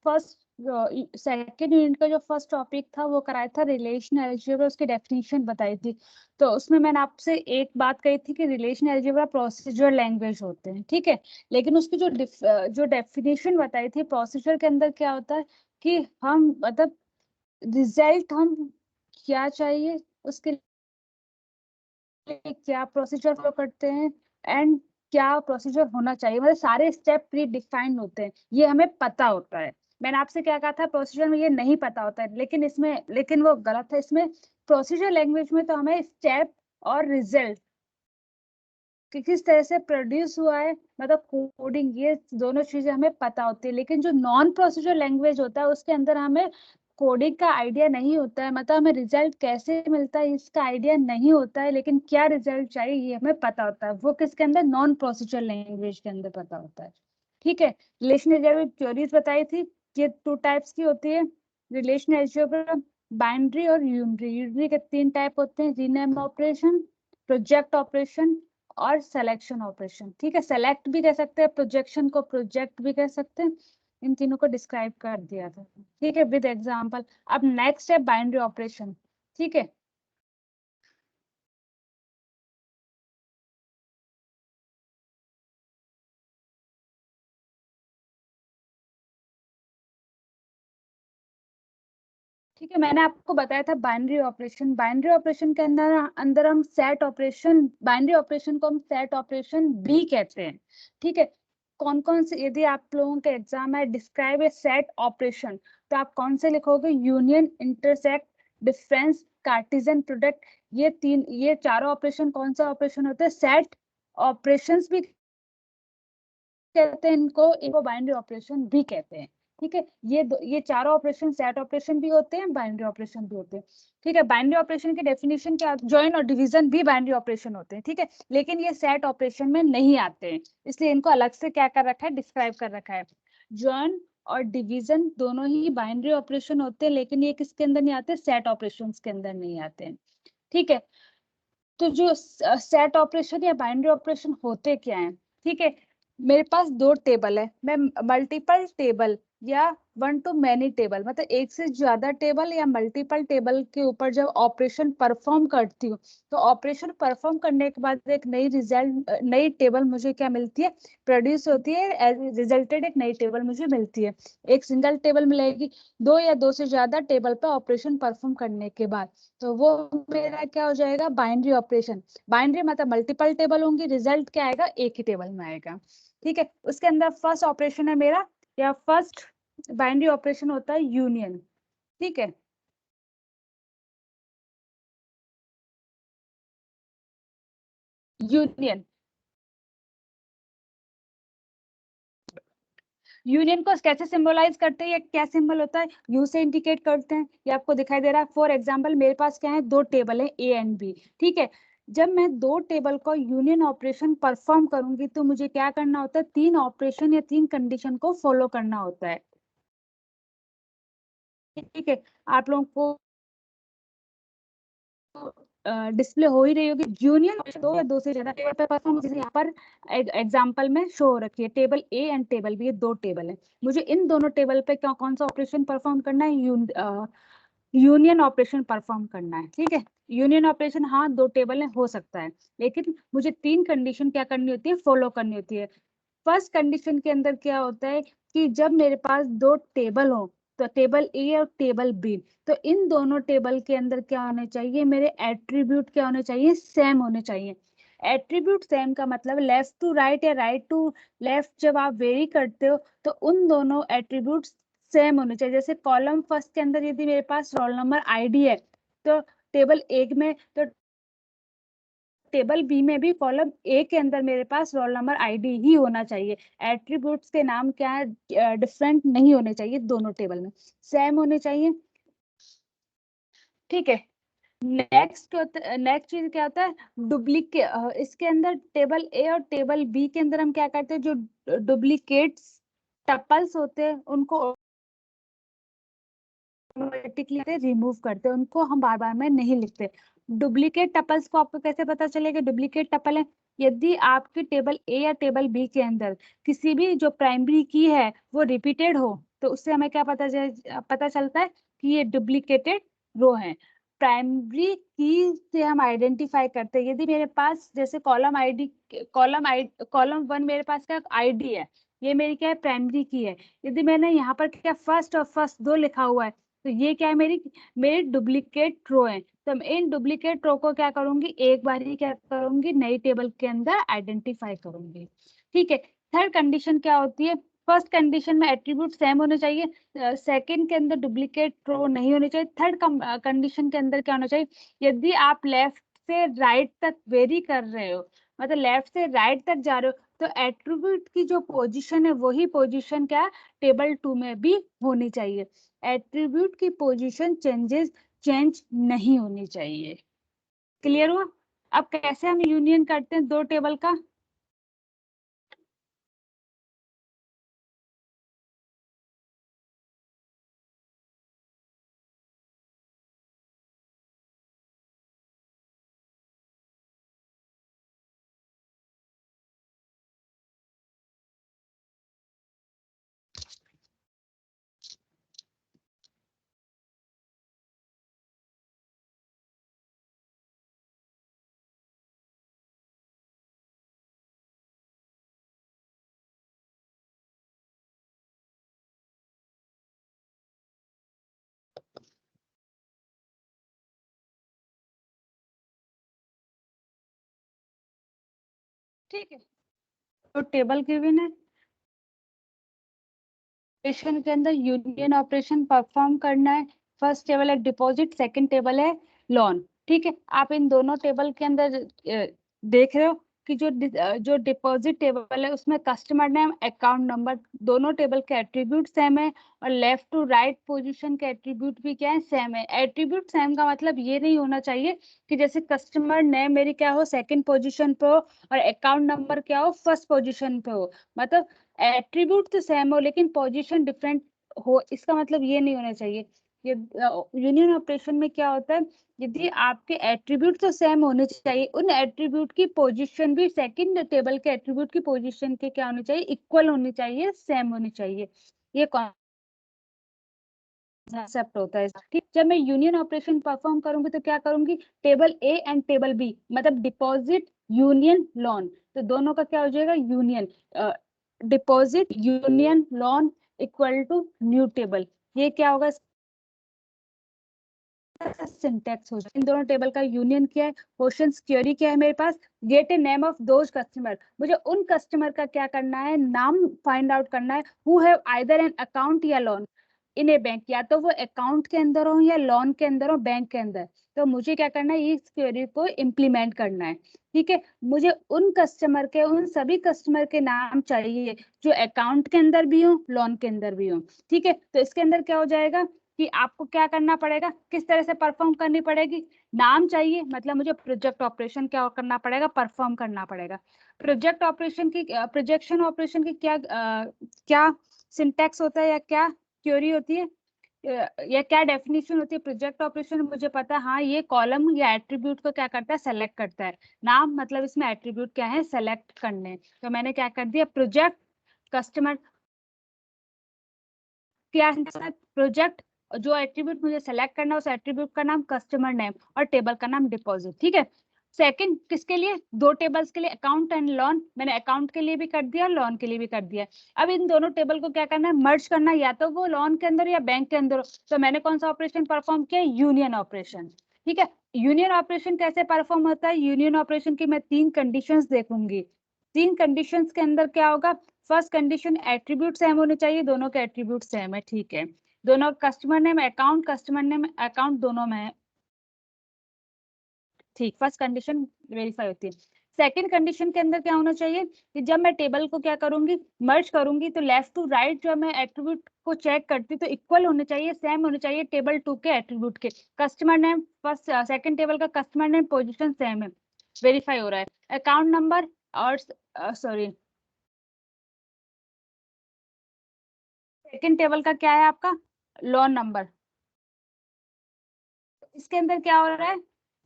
First second unit का जो first topic था वो कराया था रिलेशन अलजेब्रा, उसकी डेफिनेशन बताई थी। तो उसमें मैंने आपसे एक बात कही थी कि रिलेशन अलजेब्रा प्रोसीजर लैंग्वेज होते हैं, ठीक है। लेकिन उसकी जो डेफिनेशन बताई थी प्रोसीजर के अंदर क्या होता है कि हम मतलब रिजल्ट हम क्या चाहिए उसके लिए क्या प्रोसीजर फॉलो करते हैं एंड क्या प्रोसीजर होना चाहिए, मतलब सारे स्टेप प्री डिफाइंड होते हैं, ये हमें पता होता है। मैंने आपसे क्या कहा था प्रोसीजर में ये नहीं पता होता है, लेकिन वो गलत है। इसमें प्रोसीजर लैंग्वेज में तो हमें स्टेप और रिजल्ट कि किस तरह से प्रोड्यूस हुआ है, मतलब कोडिंग, ये दोनों चीजें हमें पता होती है। लेकिन जो नॉन प्रोसीजर लैंग्वेज होता है उसके अंदर हमें कोडिंग का आइडिया नहीं होता है, मतलब हमें रिजल्ट कैसे मिलता है इसका आइडिया नहीं होता है, लेकिन क्या रिजल्ट चाहिए ये हमें पता होता है। वो किसके अंदर, नॉन प्रोसीजर लैंग्वेज के अंदर पता होता है, ठीक है। रिलेशन अलजेब्रा थ्योरीज बताई थी, ये 2 टाइप्स की होती है रिलेशन अलजेब्रा, बाइनरी और यूनरी। यूनरी के 3 टाइप होते हैं, रीनेम ऑपरेशन, प्रोजेक्ट ऑपरेशन और सिलेक्शन ऑपरेशन, ठीक है। सेलेक्ट भी कह सकते हैं, प्रोजेक्शन को प्रोजेक्ट भी कह सकते हैं। इन तीनों को डिस्क्राइब कर दिया था, ठीक है, विद एग्जांपल। अब नेक्स्ट है बाइनरी ऑपरेशन, ठीक है। ठीक है, मैंने आपको बताया था बाइनरी ऑपरेशन। बाइनरी ऑपरेशन के अंदर अंदर हम सेट ऑपरेशन, बाइनरी ऑपरेशन को हम सेट ऑपरेशन बी कहते हैं, ठीक है। कौन कौन से, यदि आप लोगों के एग्जाम है डिस्क्राइब ए सेट ऑपरेशन, तो आप कौन से लिखोगे, union, intersect, difference, Cartesian product. ये चारों ऑपरेशन कौन सा ऑपरेशन होते हैं, सेट ऑपरेशंस भी कहते हैं इनको, इनको बाइनरी ऑपरेशन भी कहते हैं, ठीक है। ये चारों ऑपरेशन सेट ऑपरेशन भी होते हैं, बाइनरी ऑपरेशन भी होते हैं, ठीक है। बाइनरी ऑपरेशन की डेफिनेशन क्या, जॉइन और डिवीजन भी बाइनरी ऑपरेशन होते हैं, ठीक है। लेकिन ये सेट ऑपरेशन में नहीं आते हैं, इसलिए इनको अलग से क्या कर रखा है, डिस्क्राइब कर रखा है। जॉइन और डिवीजन दोनों ही बाइनरी ऑपरेशन होते हैं, लेकिन ये किसके अंदर नहीं आते, सेट ऑपरेशन के अंदर नहीं आते हैं, ठीक है। तो जो सेट ऑपरेशन या बाइनरी ऑपरेशन होते क्या है, ठीक है। मेरे पास 2 टेबल है, मैं मल्टीपल टेबल या 1 to many टेबल, मतलब एक से ज्यादा टेबल या मल्टीपल टेबल के ऊपर जब ऑपरेशन परफॉर्म करती हूँ, तो ऑपरेशन परफॉर्म करने के बाद एक नई टेबल मुझे क्या मिलती है, प्रोड्यूस होती है, एज रिजल्टेड एक नई टेबल मुझे मिलती है। एक सिंगल टेबल मिलेगी 2 या 2 से ज्यादा टेबल पे ऑपरेशन परफॉर्म करने के बाद, तो वो मेरा क्या हो जाएगा, बाइनरी ऑपरेशन। बाइनरी मतलब मल्टीपल टेबल होंगी, रिजल्ट क्या आएगा, एक ही टेबल में आएगा, ठीक है। उसके अंदर फर्स्ट ऑपरेशन है मेरा, या फर्स्ट बाइनरी ऑपरेशन होता है यूनियन, ठीक है। यूनियन, यूनियन को कैसे सिंबलाइज करते हैं, या क्या सिंबल होता है, यू से इंडिकेट करते हैं, ये आपको दिखाई दे रहा है। फॉर एग्जांपल मेरे पास क्या है, 2 टेबल है ए एंड बी, ठीक है। जब मैं 2 टेबल को यूनियन ऑपरेशन परफॉर्म करूंगी तो मुझे क्या करना होता है, 3 ऑपरेशन या 3 कंडीशन को फॉलो करना होता है, ठीक है। आप लोगों को डिस्प्ले हो ही रही होगी, यूनियन 2 या 2 से ज्यादा टेबल पे परफॉर्म, जैसे यहाँ पर एग्जांपल में शो हो रखी है, table A and table B, ये 2 टेबल है। मुझे इन दोनों टेबल पे क्या कौन सा ऑपरेशन परफॉर्म करना है, यूनियन ऑपरेशन परफॉर्म करना है, ठीक है। यूनियन ऑपरेशन हाँ 2 टेबल में हो सकता है, लेकिन मुझे 3 कंडीशन क्या करनी होती है, फॉलो करनी होती है। फर्स्ट कंडीशन के अंदर क्या होता है कि जब मेरे पास 2 टेबल हो, तो टेबल ए और टेबल बी, तो इन दोनों टेबल के अंदर क्या होने चाहिए, मेरे एट्रीब्यूट क्या होने चाहिए, सेम होने चाहिए। एट्रीब्यूट सेम का मतलब लेफ्ट टू राइट या राइट टू लेफ्ट, जब आप वेरी करते हो तो उन दोनों एट्रीब्यूट सेम होने चाहिए। जैसे कॉलम फर्स्ट के अंदर यदि मेरे पास रोल नंबर आईडी है, तो टेबल एक में, तो टेबल बी में भी कॉलम ए के अंदर मेरे पास रोल नंबर आईडी ही होना चाहिए। एट्रीब्यूट्स के नाम क्या है, डिफरेंट नहीं होने चाहिए, दोनों टेबल में सेम होने चाहिए, ठीक है। नेक्स्ट चीज क्या होता है, डुप्लीकेट। इसके अंदर टेबल ए और टेबल बी के अंदर हम क्या करते हैं, जो डुप्लीकेट्स टपल्स होते हैं उनको ऑटोमेटिकली रिमूव करते हैं, उनको हम बार बार में नहीं लिखते। डुप्लीकेट टपल्स को आपको कैसे पता चलेगा डुप्लीकेट टपल है, यदि आपकी टेबल ए या टेबल बी के अंदर किसी भी जो प्राइमरी की है वो रिपीटेड हो, तो उससे हमें क्या पता चलता है कि ये डुप्लीकेटेड रो है। प्राइमरी की से हम आइडेंटिफाई करते हैं। यदि मेरे पास जैसे कॉलम 1 मेरे पास क्या आईडी है, ये मेरी क्या है प्राइमरी की है। यदि मैंने यहाँ पर क्या फर्स्ट और फर्स्ट 2 लिखा हुआ है, तो ये क्या है मेरी डुप्लीकेट रो है। तो मैं इन डुप्लीकेट रो को क्या करूंगी, एक बार ही क्या करूंगी, नई टेबल के अंदर आइडेंटिफाई करूंगी। ठीक है। थर्ड कंडीशन क्या होती है, फर्स्ट कंडीशन में एट्रीब्यूट सेम होने चाहिए, सेकंड के अंदर डुप्लीकेट रो नहीं होनी चाहिए। थर्ड कंडीशन के अंदर क्या होना चाहिए, यदि आप लेफ्ट से राइट तक वेरी कर रहे हो, मतलब लेफ्ट से राइट तक जा रहे हो, तो एट्रीब्यूट की जो पोजीशन है वही पोजीशन क्या टेबल 2 में भी होनी चाहिए। एट्रीब्यूट की पोजीशन चेंज नहीं होनी चाहिए। क्लियर हुआ? अब कैसे हम यूनियन करते हैं दो टेबल का, ठीक है। तो टेबल गिवन है, ऑपरेशन के अंदर यूनियन ऑपरेशन परफॉर्म करना है। फर्स्ट टेबल है डिपॉजिट, सेकंड टेबल है लोन। ठीक है। आप इन दोनों टेबल के अंदर देख रहे हो कि जो डिपॉजिट टेबल है उसमें कस्टमर नेम अकाउंट नंबर दोनों टेबल के एट्रीब्यूट सेम है, और लेफ्ट टू राइट पोजीशन के एट्रीब्यूट भी क्या है सेम है। एट्रीब्यूट सेम का मतलब ये नहीं होना चाहिए कि जैसे कस्टमर नेम मेरी क्या हो सेकंड पोजीशन पे हो और अकाउंट नंबर क्या हो फर्स्ट पोजीशन पे हो। मतलब एट्रीब्यूट तो सेम हो लेकिन पोजीशन डिफरेंट हो, इसका मतलब ये नहीं होना चाहिए। ये यूनियन ऑपरेशन में क्या होता है, यदि आपके एट्रीब्यूट तो सेम होने चाहिए, उन एट्रीब्यूट की पोजीशन भी सेकंड टेबल के एट्रीब्यूट की पोजीशन के क्या होनी चाहिए, इक्वल होनी चाहिए, सेम होनी चाहिए। ये कॉन्सेप्ट होता है। ठीक, जब मैं यूनियन ऑपरेशन परफॉर्म करूंगी तो क्या करूंगी, table A and table B मतलब डिपॉजिट यूनियन लोन, तो दोनों का क्या हो जाएगा union, deposit union loan equal to new table. ये क्या होगा, सिंटेक्स हो जाए। इन दोनों टेबल का यूनियन क्या है, क्वेश्चंस क्वेरी क्या है मेरे पास, get a name of those customer, मुझे उन कस्टमर का क्या करना है, नाम फाइंड आउट करना है, who have either an account या लोन इन ए बैंक, या तो वो अकाउंट के अंदर हो या लोन के अंदर हो बैंक के अंदर। तो मुझे क्या करना है, इस क्वेरी को इम्प्लीमेंट करना है। ठीक है। मुझे उन कस्टमर के उन सभी कस्टमर के नाम चाहिए जो अकाउंट के अंदर भी हो लोन के अंदर भी हो। ठीक है। तो इसके अंदर क्या हो जाएगा कि आपको क्या करना पड़ेगा, किस तरह से परफॉर्म करनी पड़ेगी, नाम चाहिए मतलब मुझे प्रोजेक्ट ऑपरेशन क्या करना पड़ेगा, परफॉर्म करना पड़ेगा। प्रोजेक्शन ऑपरेशन की क्या सिंटैक्स होता है या क्या थ्योरी होती है, या क्या डेफिनेशन होती है। प्रोजेक्ट ऑपरेशन मुझे पता है, हाँ ये कॉलम या एट्रीब्यूट को क्या करता है, सेलेक्ट करता है। नाम मतलब इसमें एट्रीब्यूट क्या है, सेलेक्ट करने। तो मैंने क्या कर दिया, प्रोजेक्ट कस्टमर क्या प्रोजेक्ट, जो एट्रीब्यूट मुझे सेलेक्ट करना है उस एट्रीब्यूट का नाम कस्टमर नेम और टेबल का नाम डिपॉजिट। ठीक है। सेकंड किसके लिए, दो टेबल्स के लिए, अकाउंट एंड लोन, मैंने अकाउंट के लिए भी कर दिया लोन के लिए भी कर दिया। अब इन दोनों टेबल को क्या करना है, मर्ज करना है, या तो वो लोन के अंदर या बैंक के अंदर हो। तो मैंने कौन सा ऑपरेशन परफॉर्म किया, यूनियन ऑपरेशन। ठीक है। यूनियन ऑपरेशन कैसे परफॉर्म होता है, यूनियन ऑपरेशन की मैं 3 कंडीशंस देखूंगी। 3 कंडीशंस के अंदर क्या होगा, फर्स्ट कंडीशन एट्रीब्यूट सेम होने चाहिए, दोनों के एट्रीब्यूट सेम है। ठीक है। दोनों कस्टमर नेम अकाउंट दोनों में है। ठीक, फर्स्ट कंडीशन वेरीफाई होती है। सेकंड कंडीशन के अंदर क्या होना चाहिए कि जब मैं टेबल को क्या करूंगी, मर्ज करूंगी, तो लेफ्ट टू राइट जो मैं एट्रीब्यूट को चेक करती तो इक्वल होने चाहिए, सेम होने चाहिए टेबल 2 के एट्रीब्यूट के। Customer name first second table का कस्टमर नेम पोजीशन सेम है, वेरीफाई हो रहा है। अकाउंट नंबर और सॉरी सेकंड टेबल का क्या है आपका, लोन नंबर। इसके अंदर क्या हो रहा है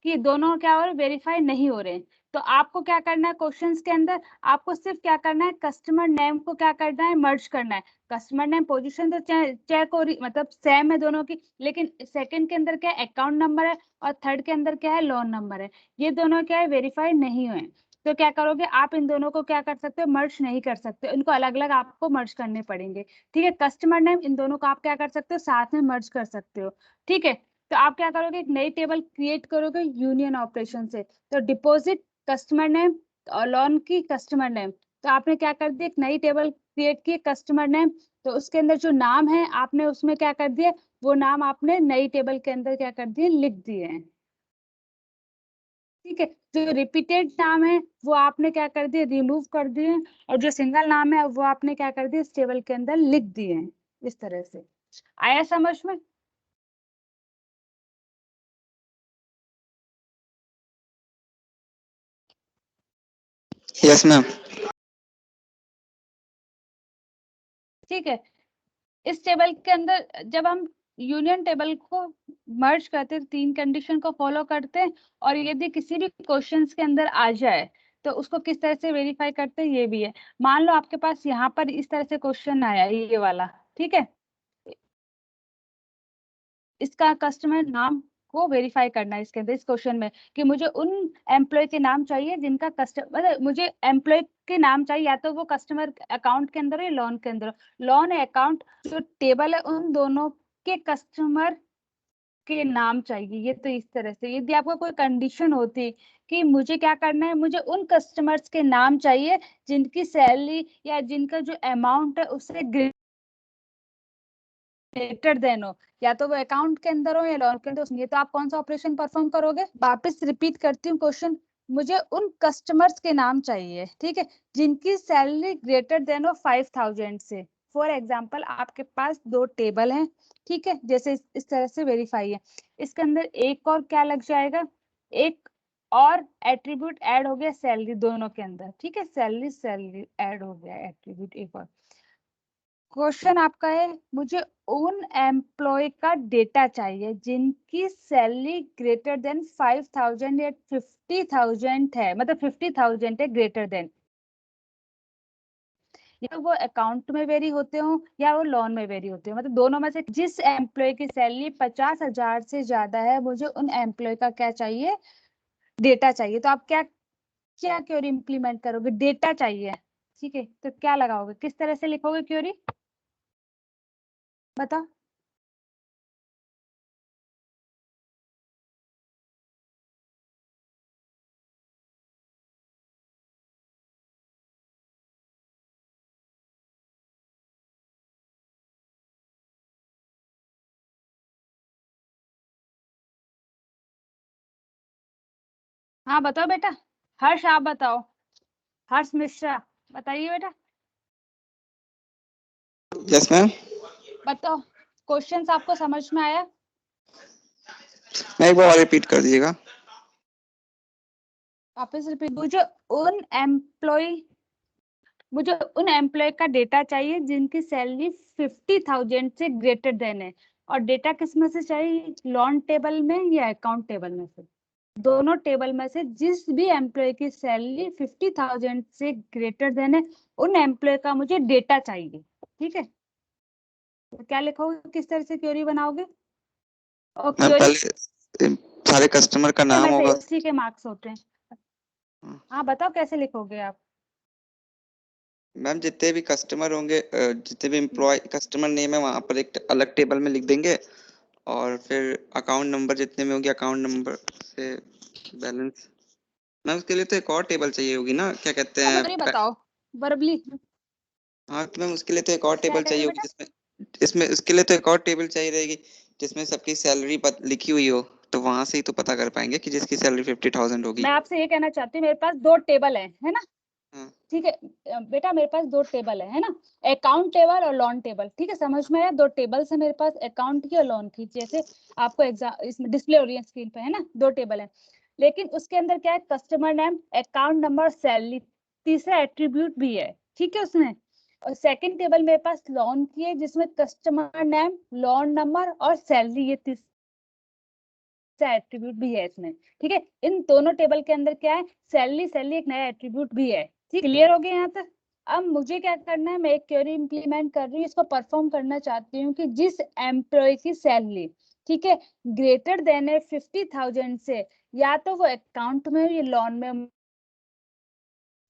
कि दोनों क्या हो रहे, वेरीफाई नहीं हो रहे हैं। तो आपको क्या करना है, क्वेश्चंस के अंदर आपको सिर्फ क्या करना है, कस्टमर नेम को क्या करना है, मर्ज करना है। कस्टमर नेम पोजीशन तो चेक हो रही, मतलब सेम है दोनों की, लेकिन सेकंड के अंदर क्या है, अकाउंट नंबर है, और थर्ड के अंदर क्या है, लोन नंबर है। ये दोनों क्या है, वेरीफाइड नहीं हुए। तो क्या करोगे आप, इन दोनों को क्या कर सकते हो, मर्ज नहीं कर सकते, इनको अलग अलग आपको मर्ज करने पड़ेंगे। ठीक है, कस्टमर नेम इन दोनों को आप क्या कर सकते हो, साथ में मर्ज कर सकते हो। ठीक है, तो आप क्या करोगे, एक नई टेबल क्रिएट करोगे यूनियन ऑपरेशन से। तो डिपॉजिट कस्टमर नेम और लोन की कस्टमर नेम, तो आपने क्या कर दिया, एक नई टेबल क्रिएट की कस्टमर नेम। तो उसके अंदर जो नाम है आपने उसमें क्या कर दिया, वो नाम आपने नई टेबल के अंदर क्या कर दिए, लिख दिए हैं। ठीक है, जो रिपीटेड नाम है वो आपने क्या कर दिए, रिमूव कर दिए, और जो सिंगल नाम है वो आपने क्या कर दिया, इस टेबल के अंदर लिख दिए हैं। इस तरह से आया समझ में? Yes ma'am. ठीक है, इस टेबल के अंदर जब हम यूनियन टेबल को मर्ज करते हैं, तीन कंडीशन को फॉलो करते हैं, और यदि किसी भी क्वेश्चंस के अंदर आ जाए तो उसको किस तरह से वेरीफाई करते हैं, ये भी है। मान लो आपके पास यहाँ पर इस तरह से क्वेश्चन आया, ये वाला, ठीक है, इसका कस्टमर नाम को वेरीफाई करना है इसके अंदर, इस क्वेश्चन में, कि मुझे उन एम्प्लॉय के नाम चाहिए जिनका कस्टमर, मतलब मुझे एम्प्लॉय के नाम चाहिए, या तो वो कस्टमर अकाउंट के अंदर हो या लोन के अंदर हो। लोन है अकाउंट जो टेबल है उन दोनों के कस्टमर के नाम चाहिए। ये तो इस तरह से, यदि आपको कोई कंडीशन होती कि मुझे क्या करना है, मुझे उन कस्टमर्स के नाम चाहिए जिनकी सैलरी या जिनका जो अमाउंट है उससे ग्रेटर देन हो, या तो वो अकाउंट के अंदर हो या लोन के अंदर, ये तो आप कौन सा ऑपरेशन परफॉर्म करोगे। वापस रिपीट करती हूँ क्वेश्चन, मुझे उन कस्टमर्स के नाम चाहिए, ठीक है, जिनकी सैलरी ग्रेटर देन हो 5000 से। फॉर एग्जाम्पल आपके पास दो टेबल हैं, ठीक है, जैसे इस तरह से वेरीफाई है। इसके अंदर एक और क्या लग जाएगा, एक और एट्रीब्यूट ऐड हो गया सैलरी दोनों के अंदर, ठीक है, सैलरी सैलरी ऐड हो गया एट्रीब्यूट एक और। क्वेश्चन आपका है, मुझे उन एम्प्लॉय का डेटा चाहिए जिनकी सैलरी ग्रेटर देन 5000 या 50000 है, मतलब 50000 है ग्रेटर देन, या वो अकाउंट में वेरी होते हो या वो लोन में वेरी होते हो, मतलब दोनों में से जिस एम्प्लॉय की सैलरी 50,000 से ज्यादा है, मुझे उन एम्प्लॉय का क्या चाहिए, डेटा चाहिए। तो आप क्या क्या क्वेरी इंप्लीमेंट करोगे, डेटा चाहिए, ठीक है, तो क्या लगाओगे, किस तरह से लिखोगे क्वेरी, बताओ। हाँ बताओ बेटा, हर्ष आप बताओ, हर्ष मिश्रा, बताइए बेटा, यस मैम। बताओ क्वेश्चंस आपको समझ में आया। मैं एक बार और रिपीट कर दीजिएगा। वापस रिपीट, मुझे उन एम्प्लॉय का डेटा चाहिए जिनकी सैलरी 50,000 से ग्रेटर देन है, और डेटा किस में से चाहिए, लोन टेबल में या अकाउंट टेबल में से, दोनों टेबल में से जिस भी एम्प्लॉय की सैलरी 50,000 से ग्रेटर देन है, उन एम्प्लॉय का मुझे डेटा चाहिए। ठीक है, तो क्या लिखोगे, किस तरह से क्वेरी बनाओगे, और मैम क्वेरी पहले सारे कस्टमर का नाम में से होगा। उसी के मार्क्स होते हैं। हाँ बताओ कैसे लिखोगे आप। मैम जितने भी कस्टमर होंगे, जितने भी एम्प्लॉय कस्टमर नेम है वहाँ पर एक अलग टेबल में लिख देंगे, और फिर अकाउंट नंबर जितने में होंगे अकाउंट नंबर से बैलेंस। मैम उसके लिए तो एक और टेबल चाहिए होगी ना, क्या कहते अब हैं बताओ वर्बली, हाँ तो मैम उसके लिए तो एक और क्या टेबल कह रहे चाहिए हो होगी बेटा। जिसमें इसमें उसके लिए तो एक और टेबल चाहिए रहेगी जिसमें सबकी सैलरी लिखी हुई हो, तो वहां से ही तो पता कर पाएंगे कि जिसकी सैलरी 50,000 होगी। मैं आपसे ये कहना चाहती हूँ, मेरे पास दो टेबल है ना, हाँ ठीक है बेटा, मेरे पास दो टेबल है ना, अकाउंट टेबल और लोन टेबल, ठीक है, समझ में आया, दो टेबल्स है मेरे पास, अकाउंट की और लोन की, जैसे आपको एग्जाम इसमें डिस्प्ले हो रही है स्क्रीन पे, है ना, दो टेबल है, लेकिन उसके अंदर क्या है, customer name, account number, salary, तीसरा एट्रीब्यूट भी है, ठीक है उसमें। और सेकंड टेबल मेरे पास लोन की है जिसमें कस्टमर नेम, लोन नंबर और सैलरी, ये तीसरा एक्स्ट्रा एट्रीब्यूट भी है इसमें, ठीक है। इन दोनों टेबल के अंदर क्या है, सैलरी, सैलरी एक नया एट्रीब्यूट भी है, ठीक, क्लियर हो गया यहाँ तक। अब मुझे क्या करना है, मैं एक क्वेरी इंप्लीमेंट कर रही हूँ, इसको परफॉर्म करना चाहती हूँ कि जिस एम्प्लॉय की सैलरी, ठीक है, ग्रेटर देन है 50,000 से, या तो वो अकाउंट में या लोन में,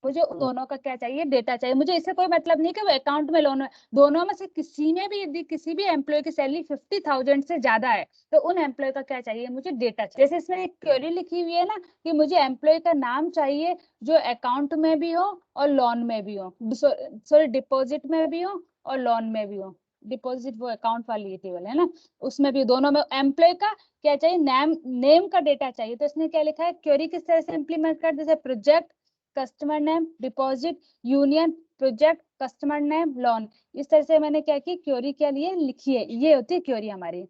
मुझे उन दोनों का क्या चाहिए, डेटा चाहिए। मुझे इससे कोई मतलब नहीं कि वो अकाउंट में लोन में, दोनों में से किसी में भी यदि किसी भी एम्प्लॉय की सैलरी 50,000 से ज्यादा है तो उन एम्प्लॉय का क्या चाहिए, मुझे डेटा चाहिए। जैसे इसमें एक क्वेरी लिखी हुई है ना कि मुझे एम्प्लॉय का नाम चाहिए जो अकाउंट में भी हो और लोन में भी हो, सॉरी डिपॉजिट में भी हो और लोन में भी हो। डिपॉजिट वो अकाउंट वाली टेबल है ना, उसमें भी, दोनों में एम्प्लॉय का क्या चाहिए, नेम, नेम का डेटा चाहिए। तो इसने क्या लिखा है, क्वेरी किस तरह से इंप्लीमेंट कर, जैसे project, customer name, deposit, union, project, customer name, loan, इस तरह से मैंने क्या की, क्वेरी के लिए लिखी है, ये होती है क्वेरी हमारी,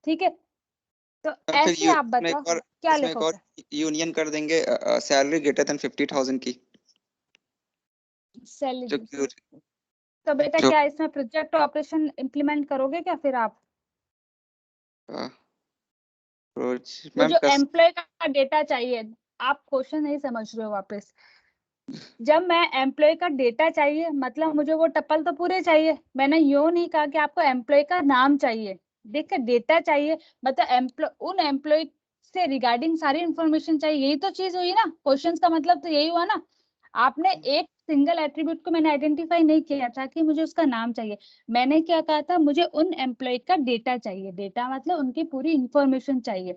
ठीक है। तो फिर ऐसे आप बताओ क्या इसमें एक और लिखोगे। यूनियन कर देंगे, सैलरी ग्रेटर देन 50,000 की, जो सैलरी, क्योर तो बेटा जो क्या इसमें प्रोजेक्ट ऑपरेशन इंप्लीमेंट करोगे क्या फिर आप, वो मैम जो एम्प्लॉय का डेटा चाहिए, आप क्वेश्चन नहीं समझ रहे हो वापस। जब मैं एम्प्लॉय का डेटा चाहिए मतलब मुझे वो टपल तो पूरे चाहिए, मैंने यूं नहीं कहा कि आपको एम्प्लॉय का नाम चाहिए, देखिए डेटा चाहिए, मतलब एम्प्लॉय, उन एम्प्लॉय से रिगार्डिंग सारी इंफॉर्मेशन चाहिए, यही तो चीज हुई ना, क्वेश्चंस का मतलब तो यही हुआ ना। आपने एक सिंगल एट्रीब्यूट को मैंने आइडेंटिफाई नहीं किया था कि मुझे उसका नाम चाहिए, मैंने क्या कहा था, मुझे उन एम्प्लॉय का डेटा चाहिए, डेटा मतलब उनकी पूरी इंफॉर्मेशन चाहिए।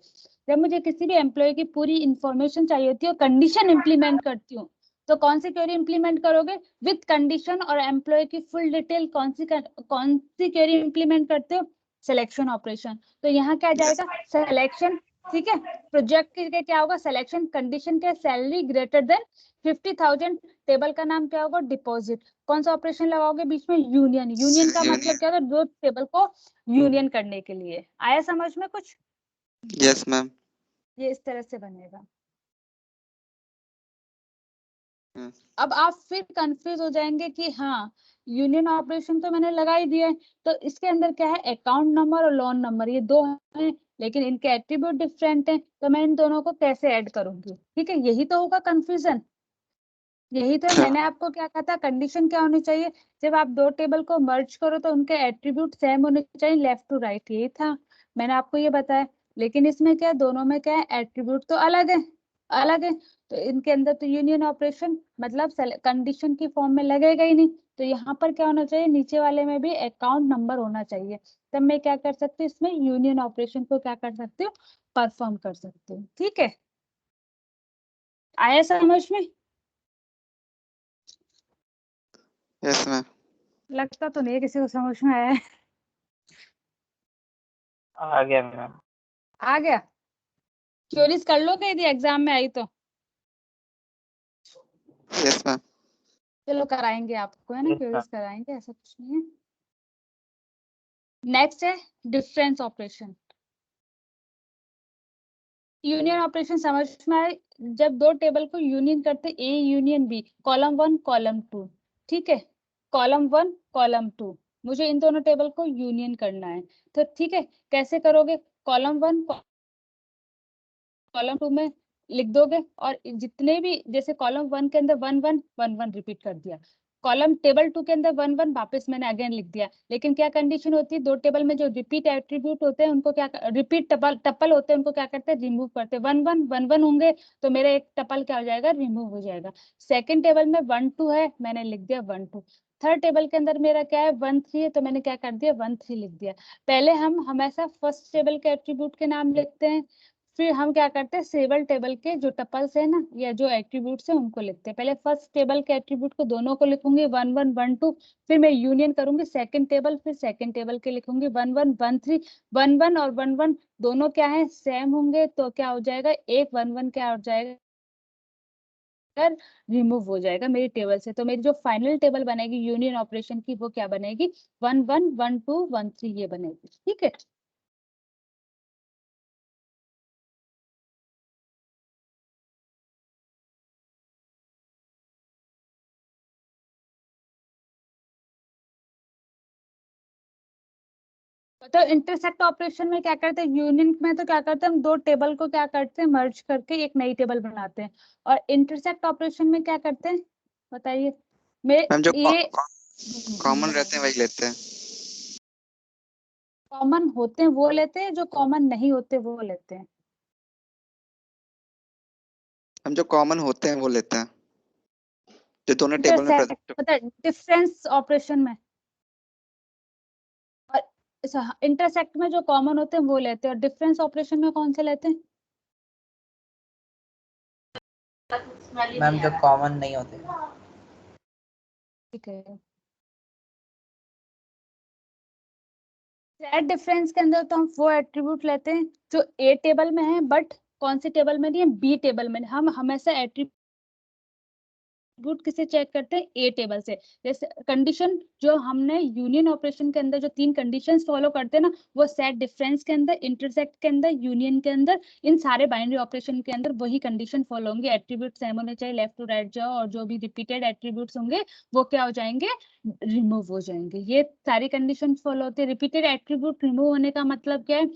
जब मुझे किसी भी एम्प्लॉय की पूरी इंफॉर्मेशन चाहिए होती है, कंडीशन इंप्लीमेंट करती हूँ, तो कौन सी क्वेरी इंप्लीमेंट करोगे, विथ कंडीशन और एम्प्लॉय की फुल डिटेल, कौन सी क्वेरी इंप्लीमेंट करते हो, सिलेक्शन ऑपरेशन। तो यहाँ क्या जाएगा, सिलेक्शन, ठीक है। प्रोजेक्ट के लिए क्या होगा, सिलेक्शन, कंडीशन के सैलरी ग्रेटर देन 50,000, टेबल का नाम क्या होगा, डिपॉजिट, कौन सा ऑपरेशन लगाओगे बीच में, यूनियन, यूनियन का मतलब क्या होता है, दो टेबल को यूनियन करने के लिए। आया समझ में कुछ, यस मैम। ये इस तरह से बनेगा। अब आप फिर कंफ्यूज हो जाएंगे कि हाँ यूनियन ऑपरेशन तो मैंने लगा ही दिया है, तो इसके अंदर क्या है, अकाउंट नंबर और लोन नंबर, ये दो हैं लेकिन इनके एट्रीब्यूट डिफरेंट हैं, तो मैं इन दोनों को कैसे ऐड करूंगी, ठीक है, यही तो होगा कंफ्यूजन। यही तो मैंने आपको क्या कहा था, कंडीशन क्या होनी चाहिए, जब आप दो टेबल को मर्ज करो तो उनके एट्रीब्यूट सेम होने चाहिए, लेफ्ट टू राइट, यही था, मैंने आपको ये बताया। लेकिन इसमें क्या है, दोनों में क्या है, एट्रीब्यूट तो अलग है, अलग है, तो इनके अंदर तो यूनियन ऑपरेशन मतलब कंडीशन की फॉर्म में लगेगा ही नहीं। तो यहाँ पर क्या होना चाहिए, नीचे वाले में भी अकाउंट नंबर होना चाहिए, तब मैं क्या कर सकती हूँ, इसमें यूनियन ऑपरेशन को क्या कर सकती हूँ, परफॉर्म कर सकती हूँ, ठीक है। आया समझ में, यस मैम। लगता तो नहीं है किसी को समझ में आया है। आ गया मैम। आ गया, क्वेरीज कर लो यदि एग्जाम में आई तो, यस मैम। चलो कराएंगे आपको, है ना, Yes, क्वेरीज कराएंगे, ऐसा कुछ नहीं है। नेक्स्ट है डिफरेंस ऑपरेशन, यूनियन ऑपरेशन समझ में आए, जब दो टेबल को यूनियन करते, A union B, column one column two, ठीक है, कॉलम वन कॉलम टू, मुझे इन दोनों टेबल को यूनियन करना है, तो ठीक है, कैसे करोगे, कॉलम वन कॉलम टू में लिख दोगे, और जितने भी, जैसे कॉलम वन के अंदर one one one one repeat कर दिया, कॉलम टेबल टू के अंदर वन वन वापस मैंने अगेन लिख दिया, लेकिन क्या कंडीशन होती है, दो टेबल में जो रिपीट एट्रीब्यूट होते हैं उनको क्या, रिपीट टपल टपल होते हैं उनको क्या करते हैं, रिमूव करते हैं, वन वन होंगे तो मेरा एक टपल क्या हो जाएगा, रिमूव हो जाएगा। सेकंड टेबल में वन टू है, मैंने लिख दिया वन टू। थर्ड टेबल के अंदर मेरा क्या है, वन थ्री है, तो मैंने क्या कर दिया, वन थ्री लिख दिया। पहले हम हमेशा फर्स्ट टेबल के एट्रीब्यूट के नाम लिखते हैं, फिर हम क्या करते हैं, सेवल टेबल के जो टपल्स है ना या जो एट्रीब्यूट्स है उनको लिखते हैं, पहले फर्स्ट टेबल के एट्रीब्यूट को दोनों को लिखूंगी वन वन वन टू, फिर मैं यूनियन करूंगी सेकंड टेबल, फिर सेकंड टेबल के लिखूंगी one one one three, one one और वन वन दोनों क्या है, सेम होंगे, तो क्या हो जाएगा, एक वन वन क्या हो जाएगा, रिमूव हो जाएगा मेरी टेबल से, तो मेरी जो फाइनल टेबल बनेगी यूनियन ऑपरेशन की वो क्या बनेगी, one one one two one three ये बनेगी, ठीक है। तो इंटरसेक्ट ऑपरेशन में क्या करते हैं, यूनियन में तो क्या करते हैं हम दो टेबल को क्या करते हैं मर्ज करके एक नई टेबल बनाते हैं, और इंटरसेक्ट ऑपरेशन में क्या करते हैं बताइए। मैम जो ये कॉमन रहते हैं वही लेते हैं। कॉमन होते हैं वो लेते हैं, जो कॉमन नहीं होते वो लेते हैं। हम जो कॉमन होते हैं वो लेते हैं, जो दोनों टेबल में इंटरसेक्ट प्रेजेंट। मतलब डिफरेंस ऑपरेशन में, और इंटरसेक्ट में जो कॉमन होते हैं वो लेते हैं, और डिफरेंस ऑपरेशन में कौन से लेते हैं। मैम जो कॉमन नहीं होते। ठीक है, सेट डिफरेंस के अंदर तो हम वो एट्रीब्यूट लेते हैं जो ए टेबल में है बट कौन सी टेबल में नहीं है, बी टेबल में। हम हमेशा एट्रीब्यूट किसे चेक करते हैं, ए टेबल से। जैसे कंडीशन जो हमने यूनियन ऑपरेशन के अंदर जो 3 कंडीशंस फॉलो करते हैं ना, वो सेट डिफरेंस के अंदर, इंटरसेक्ट के अंदर, यूनियन के अंदर, इन सारे बाइनरी ऑपरेशन के अंदर वही कंडीशन फॉलो होंगे। एट्रीब्यूट सेम होने चाहिए, लेफ्ट टू राइट जाओ, और जो भी रिपीटेड एट्रीब्यूट्स होंगे वो क्या हो जाएंगे, रिमूव हो जाएंगे। ये सारी कंडीशन फॉलो होती है। रिपीटेड एट्रीब्यूट रिमूव होने का मतलब क्या है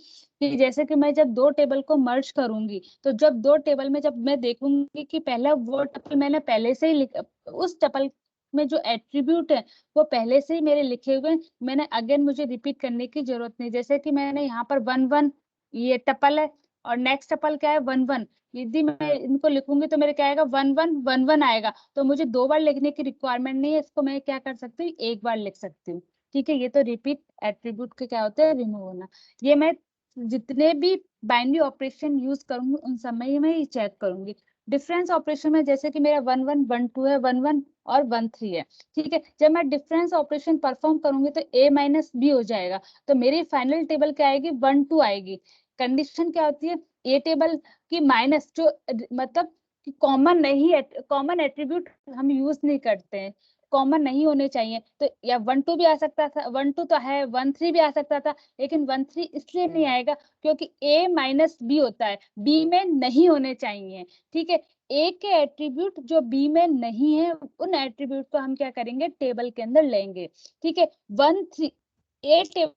कि जैसे कि मैं जब दो टेबल को मर्ज करूंगी, तो जब दो टेबल में जब मैं देखूंगी कि पहला वो टपल मैंने पहले से ही उस टपल में जो एट्रीब्यूट है वो पहले से ही मेरे लिखे हुए हैं, मैंने अगेन मुझे रिपीट करने की जरूरत नहीं। जैसे कि मैंने यहाँ पर 1 1 ये टपल है, और नेक्स्ट टपल क्या है 1 1। यदि मैं इनको लिखूंगी तो मेरे क्या आएगा 1 1 1 1 आएगा, तो मुझे 2 बार लिखने की रिक्वायरमेंट नहीं है, इसको मैं क्या कर सकती हूँ, एक बार लिख सकती हूँ। ठीक है, ये तो रिपीट एट्रीब्यूट के क्या होते हैं, रिमूव होना। ये मैं जितने भी बाइनरी ऑपरेशन यूज करूंगी उन समय में ही चेक करूंगी। डिफरेंस ऑपरेशन में जैसे कि मेरा 1 1 1 2 है, 1 1 और 1 3 है। ठीक है, जब मैं डिफरेंस ऑपरेशन परफॉर्म करूंगी तो a माइनस बी हो जाएगा, तो मेरी फाइनल टेबल क्या आएगी, 1 2 आएगी। कंडीशन क्या होती है, ए टेबल की माइनस जो मतलब कॉमन नहीं है, कॉमन एट्रीब्यूट हम यूज नहीं करते हैं, कॉमन नहीं होने चाहिए। तो या 1 2 भी आ सकता था, 1 2 तो है, 1 3 भी आ सकता था, लेकिन 1 3 इसलिए नहीं आएगा क्योंकि a माइनस बी होता है, b में नहीं होने चाहिए। ठीक है, ए के एट्रीब्यूट जो बी में नहीं है उन एट्रीब्यूट को हम क्या करेंगे, टेबल के अंदर लेंगे। ठीक है, 1 3 ए टेबल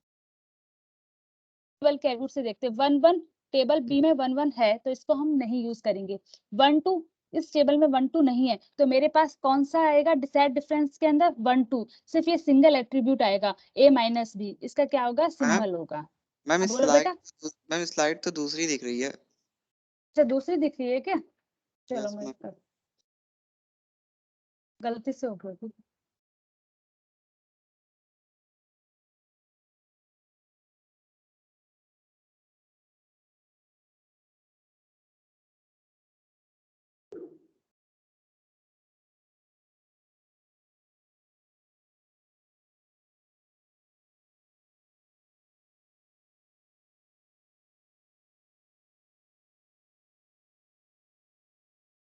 के एट्रीब्यूट से देखते हैं, 1 1 टेबल बी में 1 1 है तो इसको हम नहीं यूज करेंगे। 1 2 इस टेबल में 1 2 नहीं है, तो मेरे पास कौन सा आएगा सेट डिफरेंस के अंदर, 1 2। सिर्फ ये सिंगल एट्रीब्यूट आएगा a माइनस बी, इसका क्या होगा, सिंबल होगा। मैम बोलो बेटा। स्लाइड तो दूसरी दिख रही है। अच्छा, दूसरी दिख रही है क्या, चलो यस मैं मैम। गलती से हो गई।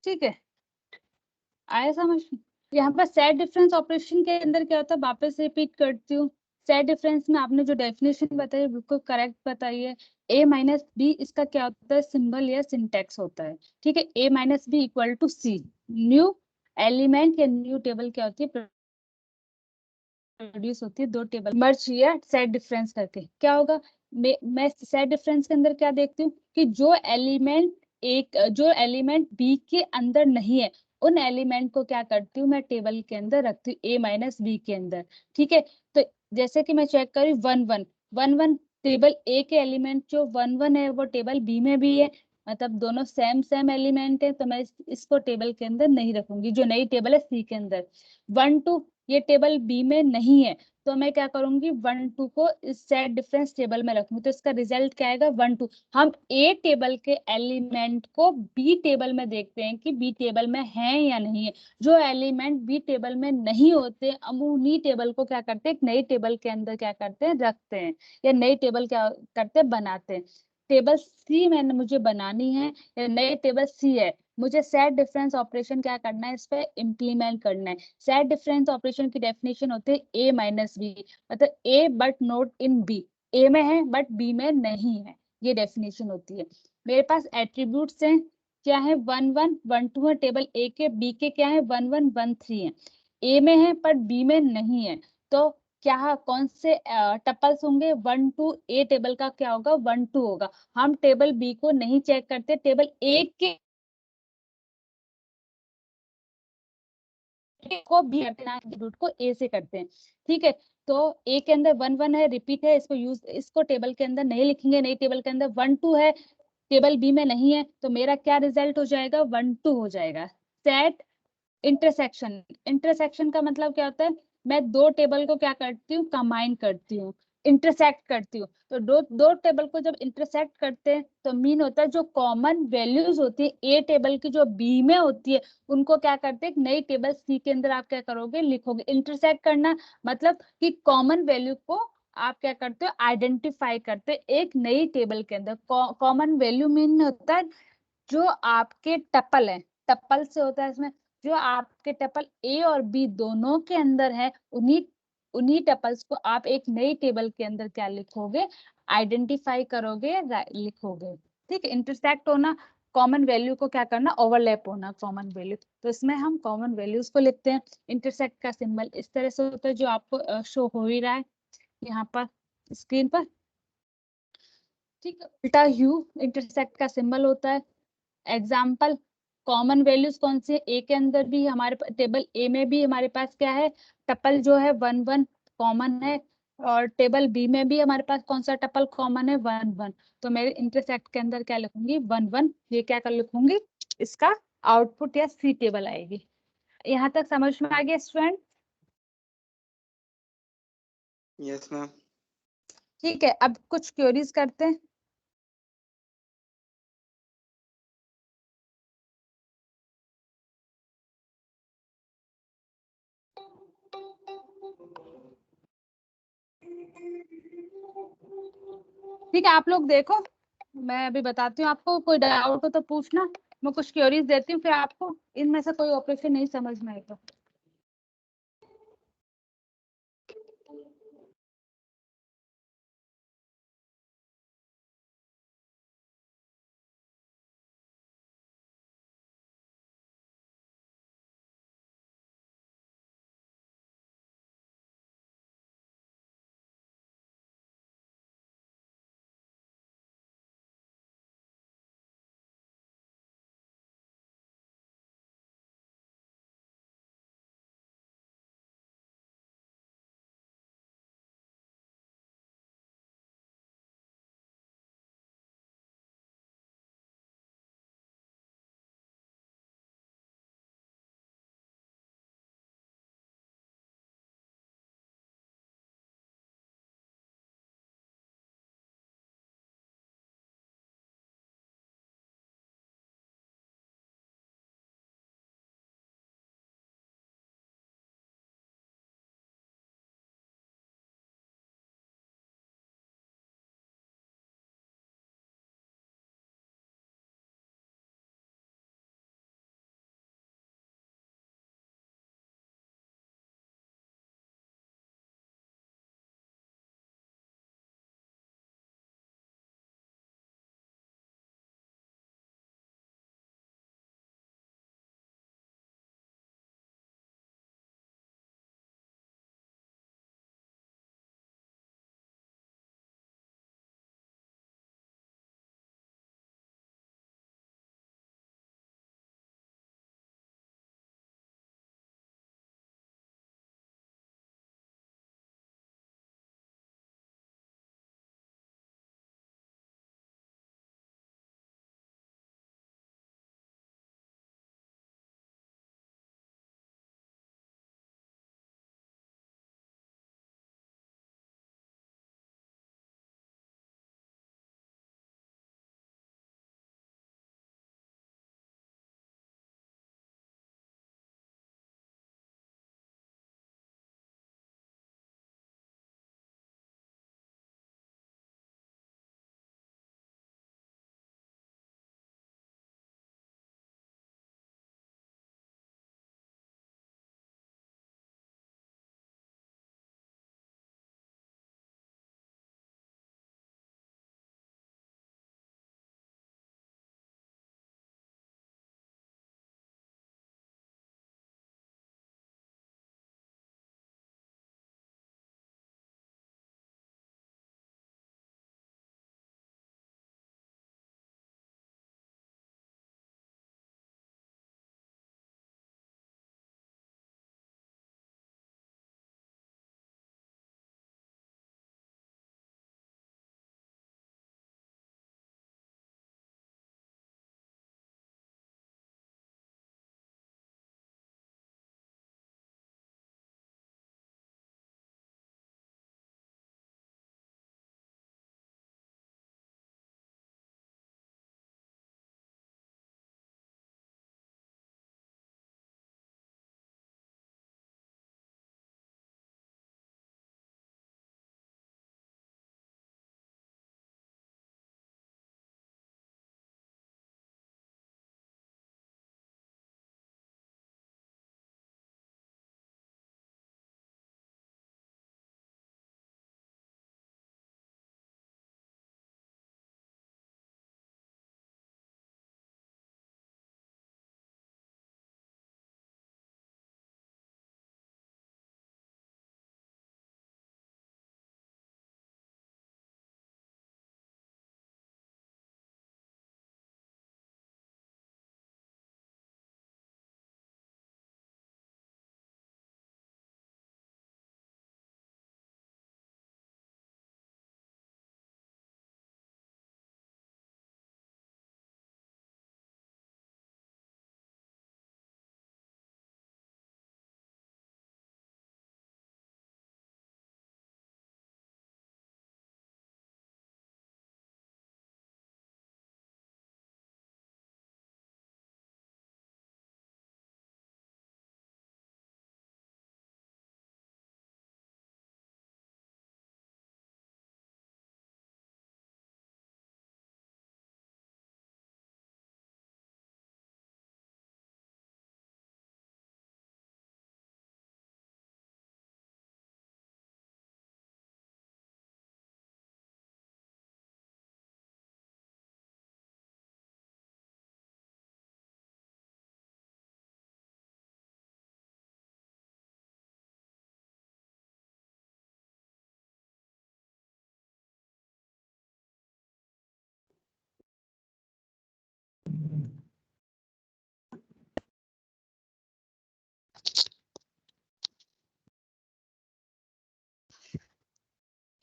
ठीक है, आया समझ। यहाँ पर सेट डिफरेंस ऑपरेशन के अंदर क्या होता है, वापस रिपीट करती हूँ। सेट डिफरेंस में आपने जो डेफिनेशन बताई बिल्कुल करेक्ट बताई है। a माइनस बी इसका क्या होता है, सिंबल या सिंटेक्स होता है। ठीक है, a minus B equal to C, new element या न्यू टेबल क्या होती है, प्रोड्यूस होती है, दो टेबल मर्ज या सेट डिफरेंस करके क्या होगा। मैं सेट डिफरेंस के अंदर क्या देखती हूँ कि जो एलिमेंट बी के अंदर नहीं है उन एलिमेंट को क्या करती हूँ, मैं टेबल के अंदर रखती हूँ a माइनस बी के अंदर। ठीक है, तो जैसे कि मैं चेक करी 1 1 1 1 टेबल ए के एलिमेंट जो 1 1 है वो टेबल बी में भी है, मतलब दोनों सेम सेम एलिमेंट है, तो मैं इसको टेबल के अंदर नहीं रखूंगी। जो नई टेबल है सी के अंदर 1 2 ये टेबल बी में नहीं है, तो मैं क्या करूंगी 1 2 को इस सेट डिफरेंस टेबल में रखूंगी, तो इसका रिजल्ट क्या आएगा 1 2। हम ए टेबल के एलिमेंट को बी टेबल में देखते हैं कि बी टेबल में है या नहीं है। जो एलिमेंट बी टेबल में नहीं होते हम उन्हीं टेबल को क्या करते हैं, एक नई टेबल के अंदर क्या करते हैं, रखते हैं, या नई टेबल क्या करते हैं, बनाते हैं। टेबल सी मैंने मुझे बनानी है, या नई टेबल सी है, मुझे सेट डिफरेंस ऑपरेशन क्या करना है, इस पे इम्प्लीमेंट करना है। सेट डिफरेंस ऑपरेशन की डेफिनेशन होती है a माइनस बी, मतलब a but not in b, a में है बट b में नहीं है, ये डेफिनेशन होती है। मेरे पास एट्रीब्यूट्स हैं क्या है, 1 1 1 2 है टेबल a के, b के क्या है 1 1 1 3 है, a में है पर b में नहीं है, तो क्या कौन से टपल्स होंगे, 1 2, ए टेबल का क्या होगा, 1 2 होगा। हम टेबल बी को नहीं चेक करते, टेबल ए के को बी करते हैं, रूट को ए से करते हैं। ठीक है, तो ए के अंदर 1 1 है, रिपीट है, इसको टेबल के अंदर नहीं लिखेंगे, नहीं टेबल के अंदर 1 2 है, टेबल बी में नहीं है, तो मेरा क्या रिजल्ट हो जाएगा, 1 2 हो जाएगा। सेट इंटरसेक्शन, इंटरसेक्शन का मतलब क्या होता है, मैं दो टेबल को क्या करती हूँ, कंबाइन करती हूँ, इंटरसेक्ट करती हूँ। तो दो दो टेबल को जब इंटरसेक्ट करते हैं तो मीन होता है जो कॉमन वैल्यूज होती है ए टेबल की जो बी में होती है, उनको क्या करते हैं, नई टेबल सी के अंदर आप क्या करोगे, लिखोगे। इंटरसेक्ट करना मतलब कि कॉमन वैल्यू को आप क्या करते हो, आइडेंटिफाई करते हो एक नई टेबल के अंदर। कॉमन वैल्यू मीन होता है जो आपके टपल है, टपल से होता है इसमें, जो आपके टपल ए और बी दोनों के अंदर है, उन्हीं उन्हीं टपल्स को आप एक नई टेबल के अंदर क्या लिखोगे, आइडेंटिफाई करोगे, लिखोगे। ठीक है, इंटरसेक्ट होना, कॉमन वैल्यू को क्या करना, ओवरलैप होना कॉमन वैल्यू, तो इसमें हम कॉमन वैल्यूज को लिखते हैं। इंटरसेक्ट का सिंबल इस तरह से होता है जो आपको शो हो ही रहा है यहाँ पर स्क्रीन पर। ठीक है, उल्टा यू इंटरसेक्ट का सिंबल होता है। एग्जाम्पल, कॉमन वैल्यूज कौन सी है, ए के अंदर भी हमारे टेबल ए में भी हमारे पास क्या है, टपल जो है 1 1 कॉमन है, और टेबल बी में भी हमारे पास कौन सा टपल कॉमन है, 1 1। तो मेरे इंटरसेक्ट के अंदर क्या लिखूंगी, 1 1, ये क्या कर लिखूंगी, इसका आउटपुट या सी टेबल आएगी। यहाँ तक समझ में आ गया स्टूडेंट? Yes ma'am. ठीक है, अब कुछ क्वेरीज करते हैं। ठीक है, आप लोग देखो, मैं अभी बताती हूँ आपको, कोई डाउट हो तो पूछना, मैं कुछ क्वेरीज देती हूँ, फिर आपको इनमें से कोई ऑपरेशन नहीं समझ में आए तो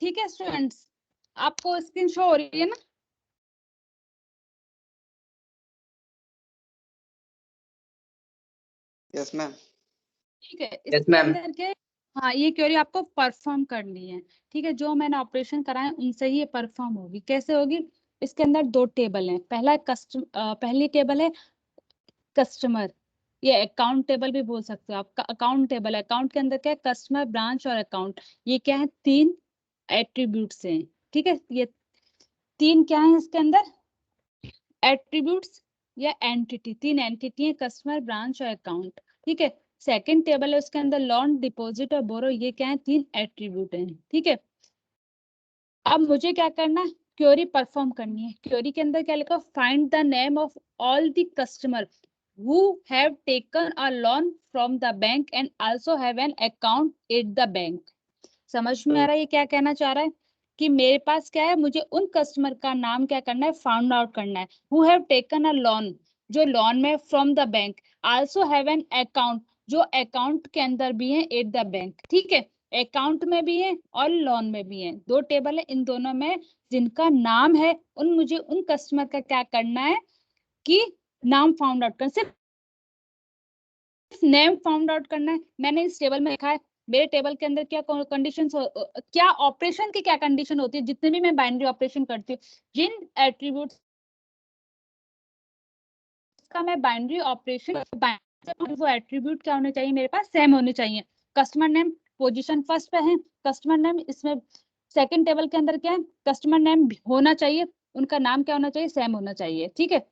ठीक है स्टूडेंट्स, आपको स्क्रीन शो हो रही है ना? Yes ma'am. ठीक है, Yes, इसके ma'am. अंदर के हाँ ये क्वेरी आपको परफॉर्म करनी है। ठीक है, जो मैंने ऑपरेशन कराए उनसे ही ये परफॉर्म होगी। कैसे होगी? इसके अंदर दो टेबल हैं। पहली टेबल है कस्टमर, ये अकाउंट टेबल भी बोल सकते हो आप। अकाउंट टेबल है, अकाउंट के अंदर क्या है? कस्टमर, ब्रांच और अकाउंट। ये क्या है? तीन एट्रीब्यूट्स हैं। ठीक है, ये तीन क्या है इसके अंदर? एट्रीब्यूट्स या एंटिटी। तीन एंटिटी है, कस्टमर, ब्रांच और अकाउंट। ठीक है, सेकंड टेबल है, उसके अंदर लोन, डिपॉजिट और बोरो। ये क्या है? तीन एट्रीब्यूट हैं। ठीक है, अब मुझे क्या करना है? क्वेरी परफॉर्म करनी है। क्वेरी के अंदर क्या लिखा? Find the name of all the customer who have taken a loan from the bank and also have an account at the bank। समझ में आ रहा है ये क्या कहना चाह रहा है? कि मेरे पास क्या है, मुझे उन कस्टमर का नाम क्या करना है? फाउंड आउट करना है। Who have taken a loan, जो लोन में from the bank, also have an account, जो अकाउंट के अंदर भी है एट द बैंक। ठीक है, अकाउंट में भी है और लोन में भी है। दो टेबल है, इन दोनों में जिनका नाम है मुझे उन कस्टमर का क्या करना है कि नाम फाउंड आउट करना, सिर्फ नेम फाउंड आउट करना है। मैंने इस टेबल में लिखा है, मेरे टेबल के अंदर क्या कंडीशन, क्या ऑपरेशन की क्या कंडीशन होती है जितने भी मैं बाइनरी ऑपरेशन करती हूँ, जिन एट्रीब्यूट्स का मैं बाइनरी ऑपरेशन, वो एट्रीब्यूट क्या होने चाहिए मेरे पास? सेम होने चाहिए। कस्टमर नेम पोजीशन फर्स्ट पे है, कस्टमर नेम इसमें सेकंड टेबल के अंदर क्या है? कस्टमर नेम होना चाहिए, उनका नाम क्या होना चाहिए? सेम होना चाहिए। ठीक है,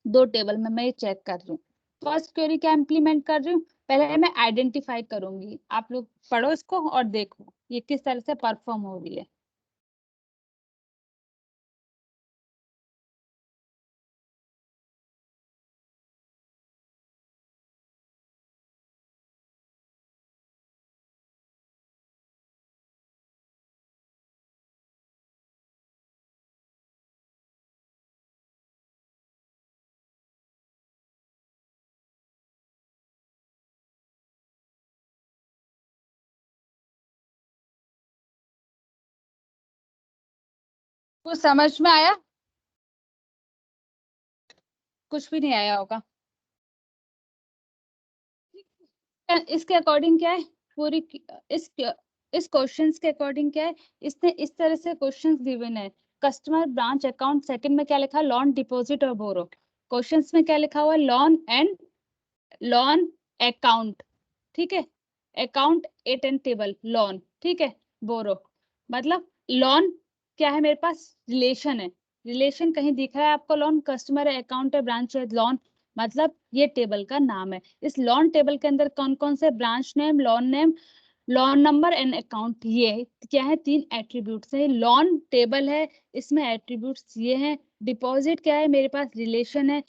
दो टेबल में मैं ये चेक कर रही हूँ। फर्स्ट क्वेरी क्या इंप्लीमेंट कर रही हूँ? पहले मैं आइडेंटिफाई करूंगी। आप लोग पढ़ो इसको और देखो ये किस तरह से परफॉर्म हो रही है। कुछ समझ में आया? कुछ भी नहीं आया होगा। इसके अकॉर्डिंग क्या है पूरी इस क्वेश्चंस के अकॉर्डिंग क्या है? इसने इस तरह से क्वेश्चंस गिवन है। कस्टमर, ब्रांच, अकाउंट, सेकंड में क्या लिखा? लोन, डिपॉजिट और बोरो। क्वेश्चंस में क्या लिखा हुआ है? Loan account. ठीक है, account at and table loan. ठीक है, बोरो मतलब लोन क्या है मेरे पास? रिलेशन है। रिलेशन कहीं दिख रहा है आपको? लोन कस्टमर है, अकाउंट है, ब्रांच है, लोन मतलब ये टेबल का नाम है। इस लोन टेबल के अंदर कौन कौन से? Branch name, loan number and account. ये क्या है? तीन एट्रीब्यूट्स है। लोन टेबल है, इसमें एट्रीब्यूट्स ये हैं। डिपॉजिट क्या है मेरे पास? रिलेशन है।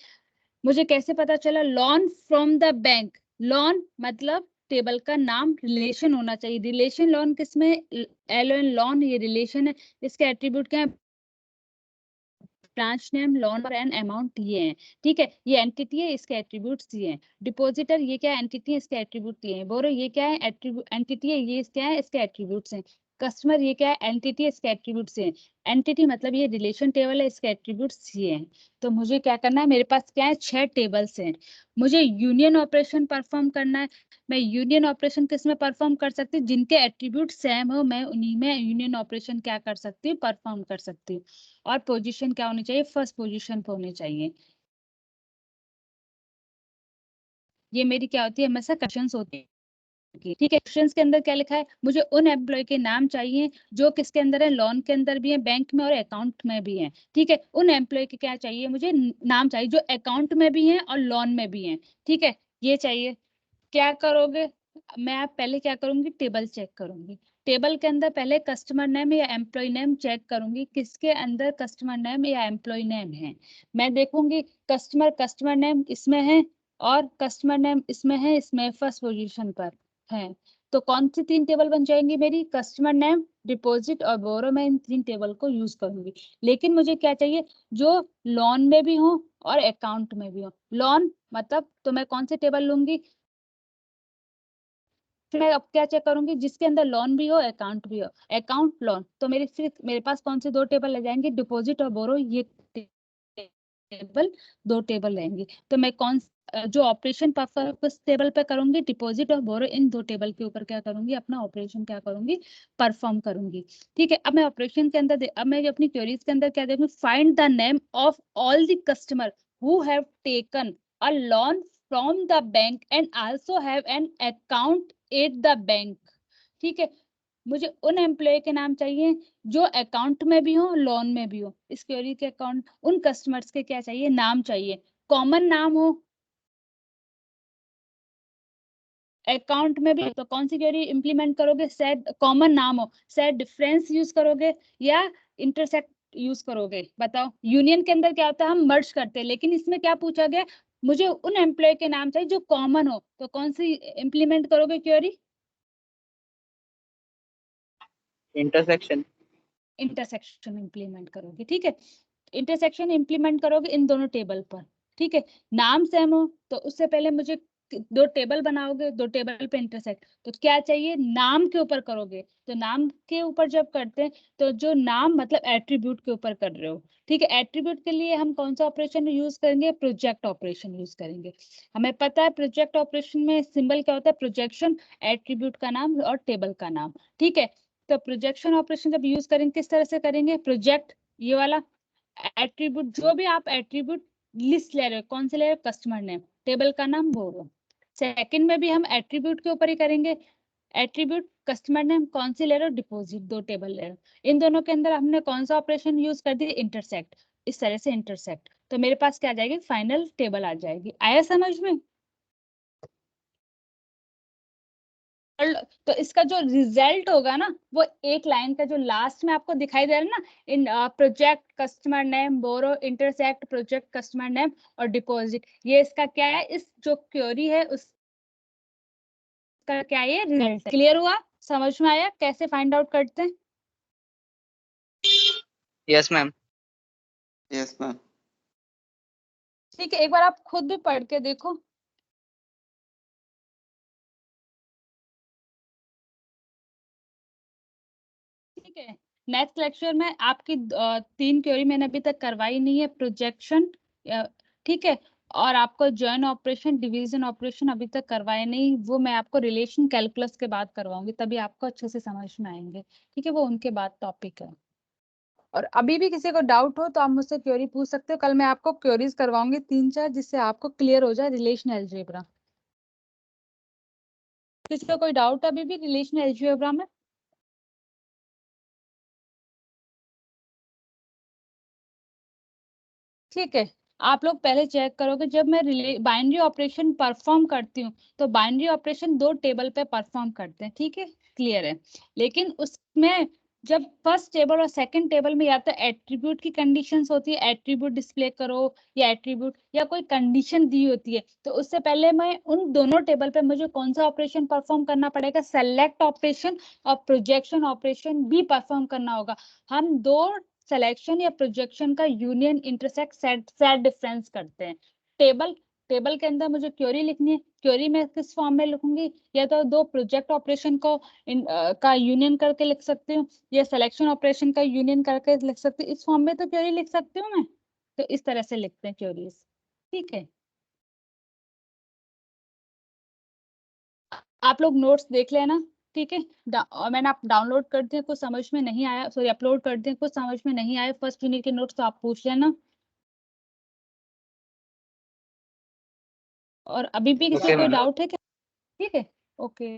मुझे कैसे पता चला? Loan from the bank, loan मतलब टेबल का नाम, रिलेशन होना चाहिए। रिलेशन लोन किसमें? एल एन लोन, ये रिलेशन है। इसके एट्रीब्यूट क्या है? ब्रांच नेम, लोन और एन अमाउंट ये है। ठीक है, ये एंटिटी है, इसके एट्रीब्यूट्स ये हैं। डिपॉजिटर ये क्या है? एंटिटी है, इसके एट्रीब्यूट ये हैं। बोरो ये क्या है? एंटिटी है, ये क्या है? इसके एट्रीब्यूट्स हैं। कस्टमर ये क्या है? एंटिटी है, इसके एट्रीब्यूट्स हैं। एंटिटी मतलब ये रिलेशन टेबल है, इसके एट्रीब्यूट्स ये हैं। तो मुझे क्या करना है? मेरे पास क्या है? 6 टेबल्स हैं। मुझे यूनियन ऑपरेशन परफॉर्म करना है। मैं यूनियन ऑपरेशन किस में परफॉर्म कर सकती हूँ? जिनके एट्रीब्यूट सेम हो, मैं उन्हीं में यूनियन ऑपरेशन क्या कर सकती हूँ? परफॉर्म कर सकती हूँ। और पोजीशन क्या होनी चाहिए? फर्स्ट पोजीशन पे होनी चाहिए। ये मेरी क्या होती है? हमेशा क्वेश्चंस होती है। ठीक है, क्वेश्चंस के अंदर क्या लिखा है? मुझे उन एम्प्लॉय के नाम चाहिए जो किसके अंदर है? लोन के अंदर भी है, बैंक में और अकाउंट में भी है। ठीक है, उन एम्प्लॉय के क्या चाहिए? मुझे नाम चाहिए जो अकाउंट में भी है और लोन में भी है। ठीक है, ये चाहिए। क्या करोगे? मैं आप पहले क्या करूंगी? टेबल चेक करूंगी। टेबल के अंदर पहले कस्टमर नेम या एम्प्लॉय नेम चेक करूंगी, किसके अंदर कस्टमर नेम या एम्प्लॉय नेम है। मैं देखूंगी कस्टमर नेम इसमें है और कस्टमर नेम इसमें है, इसमें फर्स्ट पोजीशन पर है। तो कौन सी तीन टेबल बन जाएंगी मेरी? कस्टमर नेम, डिपॉजिट और बोरो। मैं इन तीन टेबल को यूज करूंगी। लेकिन मुझे क्या चाहिए? जो लोन में भी हो और अकाउंट में भी हो। लोन मतलब तो मैं कौन से टेबल लूंगी? मैं अब क्या चेक करूंगी, जिसके अंदर लोन भी हो अकाउंट भी हो, अकाउंट लोन, तो मेरे पास कौन से दो टेबल ले जाएंगे, डिपॉजिट और बोरो, ये टेबल, दो टेबल रहेंगे। तो मैं जो ऑपरेशन पर्पस टेबल पे करूंगी, डिपॉजिट और बोरो, इन दो टेबल के ऊपर क्या करूंगी, अपना ऑपरेशन क्या करूंगी, परफॉर्म करूंगी। ठीक है, अब मैं ऑपरेशन के अंदर अब मैं अपनी क्वेरीज के अंदर क्या देखूंगी, find the name of all the customer who have taken a loan from the bank and also have an account at the bank. ठीक है, मुझे उन एम्प्लॉय के नाम चाहिए जो अकाउंट में भी हो, लोन में भी हो। इस क्वेरी के अकाउंट उन कस्टमर्स के क्या चाहिए, नाम चाहिए, कॉमन नाम हो, अकाउंट में भी। तो कौन सी क्वेरी इंप्लीमेंट करोगे, सेट कॉमन नाम हो, सेट डिफरेंस यूज करोगे या इंटरसेक्ट यूज करोगे, बताओ। यूनियन के अंदर क्या होता है, हम मर्ज करते हैं, लेकिन इसमें क्या पूछा गया, मुझे उन एम्प्लॉय के नाम चाहिए जो कॉमन हो। तो कौन सी इंप्लीमेंट करोगे क्वेरी, इंटरसेक्शन। इंटरसेक्शन इंप्लीमेंट करोगे। ठीक है, इंटरसेक्शन इंप्लीमेंट करोगे इन दोनों टेबल पर। ठीक है, नाम सेम हो तो उससे पहले मुझे दो टेबल बनाओगे, दो टेबल पे इंटरसेक्ट, तो क्या चाहिए, नाम के ऊपर करोगे। तो नाम के ऊपर जब करते हैं तो जो नाम मतलब एट्रीब्यूट के ऊपर कर रहे हो। ठीक है, एट्रीब्यूट के लिए हम कौन सा ऑपरेशन यूज करेंगे, प्रोजेक्ट ऑपरेशन यूज करेंगे। हमें पता है प्रोजेक्ट ऑपरेशन में सिंबल क्या होता है, प्रोजेक्शन, एट्रीब्यूट का नाम और टेबल का नाम। ठीक है, तो प्रोजेक्शन ऑपरेशन जब यूज करेंगे किस तरह से करेंगे, प्रोजेक्ट, ये वाला एट्रीब्यूट, जो भी आप एट्रीब्यूट लिस्ट ले रहे हो, कौन से ले रहे हो, कस्टमर नेम, टेबल का नाम बोलो। सेकंड में भी हम एट्रीब्यूट के ऊपर ही करेंगे, एट्रीब्यूट, कस्टमर नेम, कौन सी ले रहे हो, डिपॉजिट, दो टेबल ले रहे हो। इन दोनों के अंदर हमने कौन सा ऑपरेशन यूज कर दिया, इंटरसेक्ट। इस तरह से इंटरसेक्ट, तो मेरे पास क्या आ जाएगी, फाइनल टेबल आ जाएगी। आया समझ में। तो इसका जो रिजल्ट होगा ना, वो एक लाइन का जो लास्ट में आपको दिखाई दे रहा है ना, इन प्रोजेक्ट कस्टमर नेम बोरो इंटरसेक्ट प्रोजेक्ट कस्टमर नेम और डिपॉजिट, ये इसका क्या है, इस जो क्वेरी है उसका क्या है, ये रिजल्ट। क्लियर हुआ, समझ में आया कैसे फाइंड आउट करते हैं। Yes ma'am. Yes ma'am. ठीक है, एक बार आप खुद भी पढ़ के देखो। ठीक है, नेक्स्ट लेक्चर में आपकी 3 क्वेरी मैंने अभी तक करवाई नहीं है, प्रोजेक्शन, ठीक है, और आपको जॉइन ऑपरेशन, डिवीजन ऑपरेशन अभी तक करवाए नहीं, वो मैं आपको रिलेशन कैलकुलस के बाद करवाऊंगी, तभी आपको अच्छे से समझ में आएंगे। ठीक है, वो उनके बाद टॉपिक है। और अभी भी किसी को डाउट हो तो आप मुझसे क्वेरी पूछ सकते हो, कल मैं आपको क्वेरीज करवाऊंगी 3-4, जिससे आपको क्लियर हो जाए रिलेशन अलजेब्रा। किसी को कोई डाउट अभी भी रिलेशन अलजेब्रा में। ठीक है, आप लोग पहले चेक करोगे, जब मैं बाइनरी ऑपरेशन परफॉर्म करती हूँ तो बाइनरी ऑपरेशन दो टेबल पे परफॉर्म करते हैं। ठीक है, क्लियर है, लेकिन उसमें जब फर्स्ट टेबल और सेकंड टेबल में या तो एट्रीब्यूट की कंडीशंस होती है, एट्रीब्यूट डिस्प्ले करो या एट्रीब्यूट या कोई कंडीशन दी होती है, तो उससे पहले मैं उन दोनों टेबल पे मुझे कौन सा ऑपरेशन परफॉर्म करना पड़ेगा, सेलेक्ट ऑपरेशन और प्रोजेक्शन ऑपरेशन भी परफॉर्म करना होगा। हम दो सिलेक्शन या प्रोजेक्शन का यूनियन इंटरसेक्ट सेट डिफरेंस करते हैं। टेबल टेबल के अंदर मुझे क्वेरी लिखनी है, क्वेरी में किस फॉर्म में लिखूंगी, या तो दो प्रोजेक्ट ऑपरेशन को का यूनियन करके लिख सकती हूँ या सिलेक्शन ऑपरेशन का यूनियन करके लिख सकती हूँ, इस फॉर्म में तो क्वेरी लिख सकती हूँ मैं। तो इस तरह से लिखते हैं क्वेरीज। ठीक है, आप लोग नोट्स देख लेना। ठीक है, और मैंने आप डाउनलोड कर दिए, कुछ समझ में नहीं आया, सॉरी अपलोड कर दिए, कुछ समझ में नहीं आया फर्स्ट यूनिट के नोट्स तो आप पूछ लेना। और अभी भी किसी को Okay, कोई ma'am. डाउट है क्या। ठीक है, ओके।